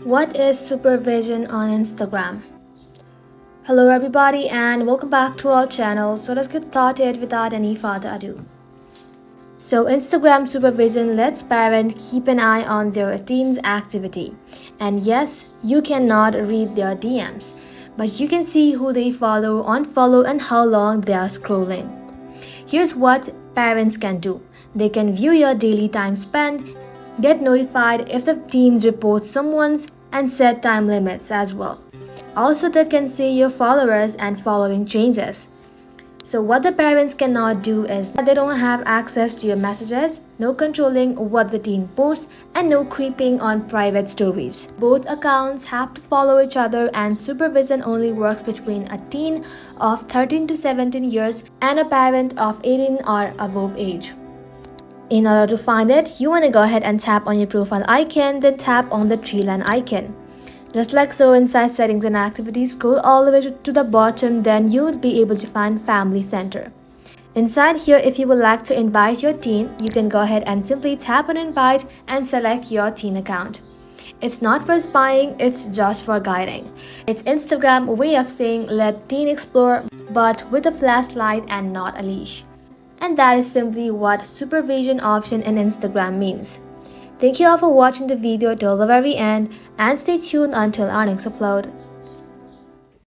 What is supervision on Instagram? Hello everybody and welcome back to our channel. So let's get started without any further ado. So Instagram supervision lets parents keep an eye on their teen's activity. And yes, you cannot read their DMs, but you can see who they follow, unfollow and how long they are scrolling. Here's what parents can do. They can view your daily time spent, get notified if the teens report someone's, and set time limits as well. Also, they can see your followers and following changes. So what the parents cannot do is that they don't have access to your messages, no controlling what the teen posts, and no creeping on private stories. Both accounts have to follow each other, and supervision only works between a teen of 13 to 17 years and a parent of 18 or above age. In order to find it, you want to go ahead and tap on your profile icon, then tap on the tree line icon. Just like so, inside settings and activities, scroll all the way to the bottom, then you will be able to find family center. Inside here, if you would like to invite your teen, you can go ahead and simply tap on invite and select your teen account. It's not for spying, it's just for guiding. It's Instagram way of saying let teen explore, but with a flashlight and not a leash. And that is simply what supervision option in Instagram means. Thank you all for watching the video till the very end and stay tuned until our next upload.